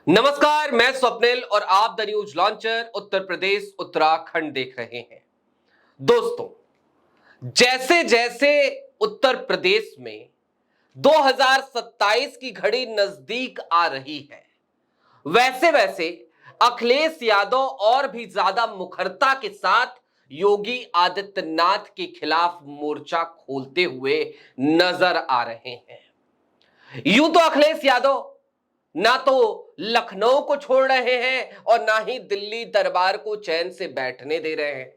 नमस्कार, मैं स्वप्निल और आप the news launcher Uttar Pradesh Uttarakhand देख रहे हैं। दोस्तों, जैसे जैसे उत्तर प्रदेश में 2027 की घड़ी नजदीक आ रही है, वैसे वैसे अखिलेश यादव और भी ज्यादा मुखरता के साथ योगी आदित्यनाथ के खिलाफ मोर्चा खोलते हुए नजर आ रहे हैं। यूं तो अखिलेश यादव ना तो लखनऊ को छोड़ रहे हैं और ना ही दिल्ली दरबार को चैन से बैठने दे रहे हैं,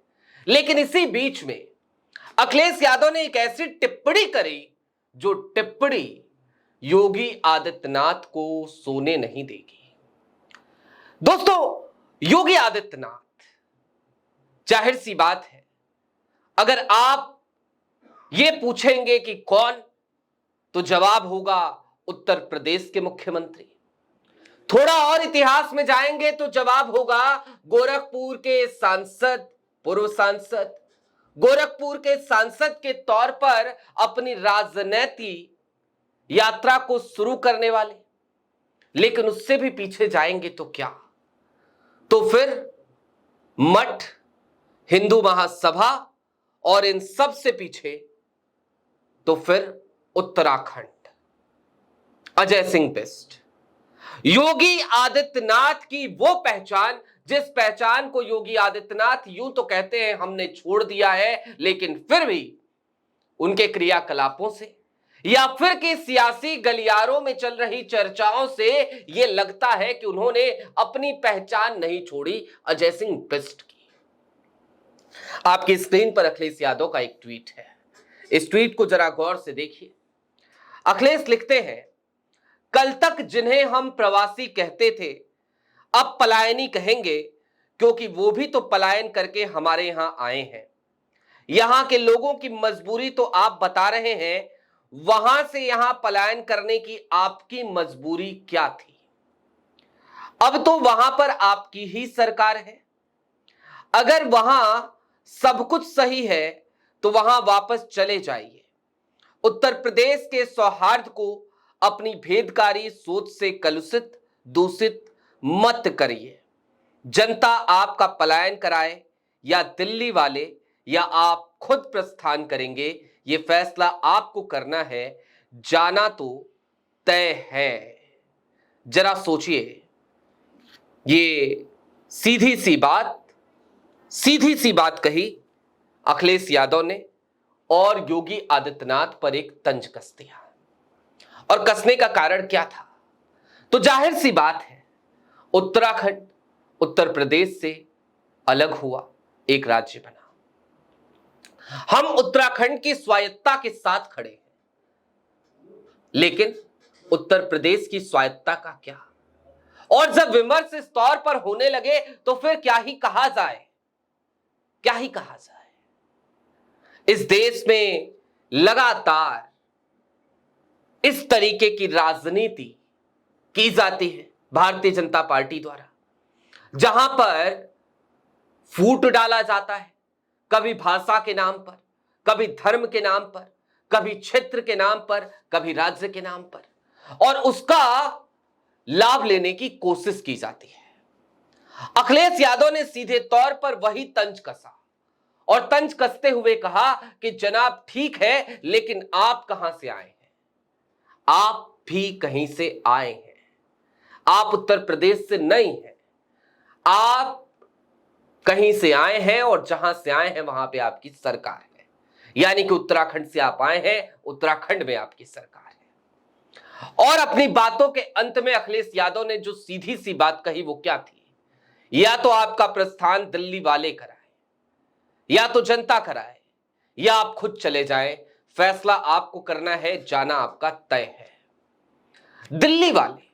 लेकिन इसी बीच में अखिलेश यादव ने एक ऐसी टिप्पणी करी जो टिप्पणी योगी आदित्यनाथ को सोने नहीं देगी। दोस्तों, योगी आदित्यनाथ, जाहिर सी बात है, अगर आप ये पूछेंगे कि कौन, तो जवाब होगा उत्तर प्रदेश के मुख्यमंत्री। थोड़ा और इतिहास में जाएंगे तो जवाब होगा गोरखपुर के सांसद, पूर्व सांसद, गोरखपुर के सांसद के तौर पर अपनी राजनीतिक यात्रा को शुरू करने वाले। लेकिन उससे भी पीछे जाएंगे तो क्या, तो फिर मठ, हिंदू महासभा और इन सब से पीछे तो फिर उत्तराखंड, अजय सिंह बिष्ट। योगी आदित्यनाथ की वो पहचान, जिस पहचान को योगी आदित्यनाथ यूं तो कहते हैं हमने छोड़ दिया है, लेकिन फिर भी उनके क्रियाकलापों से या फिर कि सियासी गलियारों में चल रही चर्चाओं से यह लगता है कि उन्होंने अपनी पहचान नहीं छोड़ी, अजय सिंह बिष्ट की। आपकी स्क्रीन पर अखिलेश यादव का एक ट्वीट है। इस ट्वीट को जरा गौर से देखिए। अखिलेश लिखते हैं, कल तक जिन्हें हम प्रवासी कहते थे अब पलायनी कहेंगे, क्योंकि वो भी तो पलायन करके हमारे यहां आए हैं। यहां के लोगों की मजबूरी तो आप बता रहे हैं, वहां से यहां पलायन करने की आपकी मजबूरी क्या थी? अब तो वहां पर आपकी ही सरकार है। अगर वहां सब कुछ सही है तो वहां वापस चले जाइए। उत्तर प्रदेश के सौहार्द को अपनी भेदकारी सोच से कलुषित, दूषित मत करिए। जनता आपका पलायन कराए या दिल्ली वाले या आप खुद प्रस्थान करेंगे, यह फैसला आपको करना है। जाना तो तय है। जरा सोचिए, ये सीधी सी बात कही अखिलेश यादव ने और योगी आदित्यनाथ पर एक तंज कस दिया। और कसने का कारण क्या था? तो जाहिर सी बात है, उत्तराखंड उत्तर प्रदेश से अलग हुआ, एक राज्य बना। हम उत्तराखंड की स्वायत्ता के साथ खड़े हैं, लेकिन उत्तर प्रदेश की स्वायत्ता का क्या? और जब विमर्श इस तौर पर होने लगे तो फिर क्या ही कहा जाए, क्या ही कहा जाए। इस देश में लगातार इस तरीके की राजनीति की जाती है भारतीय जनता पार्टी द्वारा, जहां पर फूट डाला जाता है, कभी भाषा के नाम पर, कभी धर्म के नाम पर, कभी क्षेत्र के नाम पर, कभी राज्य के नाम पर, और उसका लाभ लेने की कोशिश की जाती है। अखिलेश यादव ने सीधे तौर पर वही तंज कसा और तंज कसते हुए कहा कि जनाब ठीक है, लेकिन आप कहां से आए हैं? आप भी कहीं से आए हैं। आप उत्तर प्रदेश से नहीं हैं, आप कहीं से आए हैं और जहां से आए हैं वहां पे आपकी सरकार है। यानी कि उत्तराखंड से आप आए हैं, उत्तराखंड में आपकी सरकार है। और अपनी बातों के अंत में अखिलेश यादव ने जो सीधी सी बात कही वो क्या थी? या तो आपका प्रस्थान दिल्ली वाले कराए, या तो जनता कराए, या आप खुद चले जाएं। फैसला आपको करना है, जाना आपका तय है। दिल्ली वाले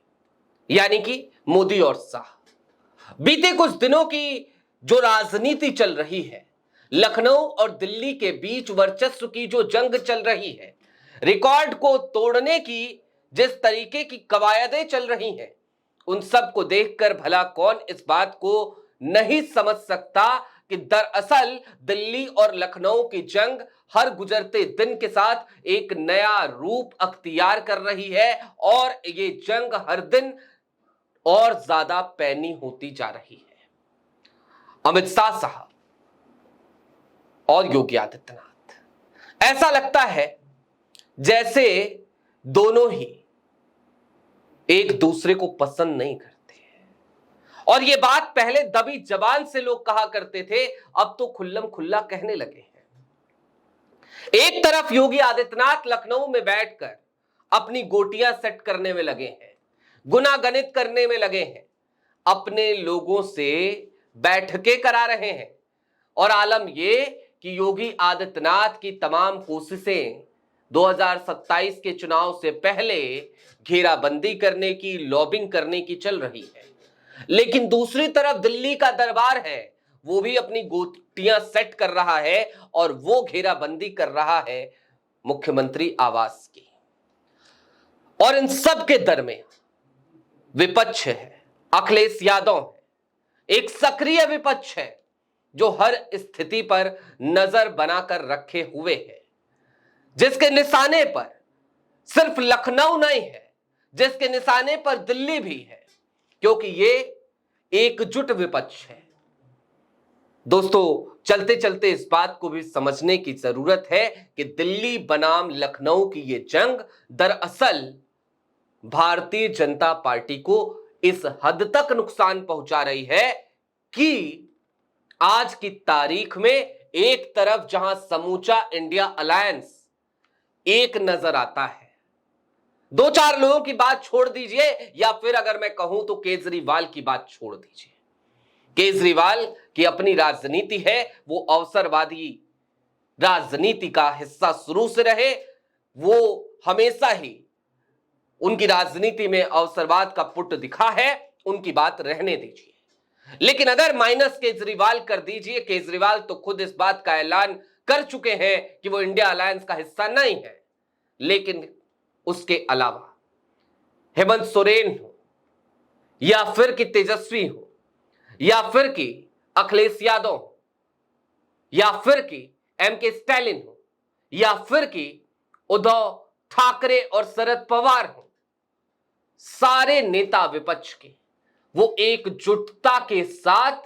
यानी कि मोदी और शाह, बीते कुछ दिनों की जो राजनीति चल रही है, लखनऊ और दिल्ली के बीच वर्चस्व की जो जंग चल रही है, रिकॉर्ड को तोड़ने की जिस तरीके की कवायदें चल रही हैं, उन सब को देखकर भला कौन इस बात को नहीं समझ सकता कि दरअसल दिल्ली और लखनऊ की जंग हर गुजरते दिन के साथ एक नया रूप अख्तियार कर रही है और ये जंग हर दिन और ज्यादा पैनी होती जा रही है। अमित शाह साहब और योगी आदित्यनाथ, ऐसा लगता है जैसे दोनों ही एक दूसरे को पसंद नहीं करते। और ये बात पहले दबी जबान से लोग कहा करते थे, अब तो खुल्लम खुल्ला कहने लगे हैं। एक तरफ योगी आदित्यनाथ लखनऊ में बैठकर अपनी गोटियां सेट करने में लगे हैं, गुनागणित करने में लगे हैं, अपने लोगों से बैठकें करा रहे हैं। और आलम यह कि योगी आदित्यनाथ की तमाम कोशिशें 2027 के चुनाव से पहले घेराबंदी करने की, लॉबिंग करने की चल रही है। लेकिन दूसरी तरफ दिल्ली का दरबार है, वो भी अपनी गोटियां सेट कर रहा है और वो घेराबंदी कर रहा है मुख्यमंत्री आवास की। और इन सब के दरमियान विपक्ष है, अखिलेश यादव है, एक सक्रिय विपक्ष है जो हर स्थिति पर नजर बनाकर रखे हुए है, जिसके निशाने पर सिर्फ लखनऊ नहीं है, जिसके निशाने पर दिल्ली भी है, क्योंकि ये एकजुट विपक्ष है। दोस्तों, चलते चलते इस बात को भी समझने की जरूरत है कि दिल्ली बनाम लखनऊ की ये जंग दरअसल भारतीय जनता पार्टी को इस हद तक नुकसान पहुंचा रही है कि आज की तारीख में एक तरफ जहां समूचा इंडिया अलायंस एक नजर आता है, दो चार लोगों की बात छोड़ दीजिए, या फिर अगर मैं कहूं तो केजरीवाल की बात छोड़ दीजिए। केजरीवाल की अपनी राजनीति है, वो अवसरवादी राजनीति का हिस्सा शुरू से रहे, वो हमेशा ही उनकी राजनीति में अवसरवाद का पुट दिखा है, उनकी बात रहने दीजिए। लेकिन अगर माइनस केजरीवाल कर दीजिए, केजरीवाल तो खुद इस बात का ऐलान कर चुके हैं कि वो इंडिया अलायंस का हिस्सा नहीं है। लेकिन उसके अलावा हेमंत सोरेन हो, या फिर कि तेजस्वी हो, या फिर कि अखिलेश यादव हो, या फिर कि एमके स्टालिन हो, या फिर कि उद्धव ठाकरे और शरद पवार हो, सारे नेता विपक्ष के वो एकजुटता के साथ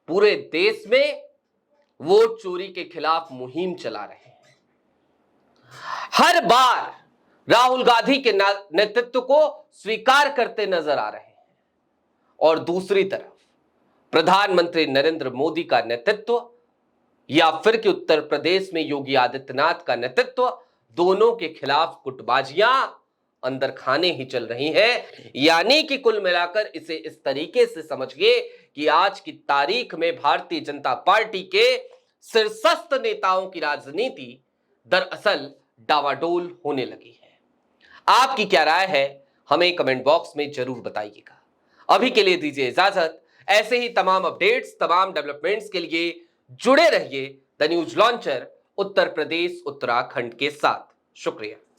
पूरे देश में वोट चोरी के खिलाफ मुहिम चला रहे हैं। हर बार राहुल गांधी के नेतृत्व को स्वीकार करते नजर आ रहे हैं, और दूसरी तरफ प्रधानमंत्री नरेंद्र मोदी का नेतृत्व या फिर कि उत्तर प्रदेश में योगी आदित्यनाथ का नेतृत्व, दोनों के खिलाफ गुटबाजियां अंदर खाने ही चल रही हैं। यानी कि कुल मिलाकर इसे इस तरीके से समझिए कि आज की तारीख में भारतीय जनता पार्टी के शीर्षस्थ नेताओं की राजनीति दरअसल डावाडोल होने लगी है। आपकी क्या राय है, हमें कमेंट बॉक्स में जरूर बताइएगा। अभी के लिए दीजिए इजाजत। ऐसे ही तमाम अपडेट्स, तमाम डेवलपमेंट्स के लिए जुड़े रहिए the news launcher Uttar Pradesh Uttarakhand के साथ। शुक्रिया।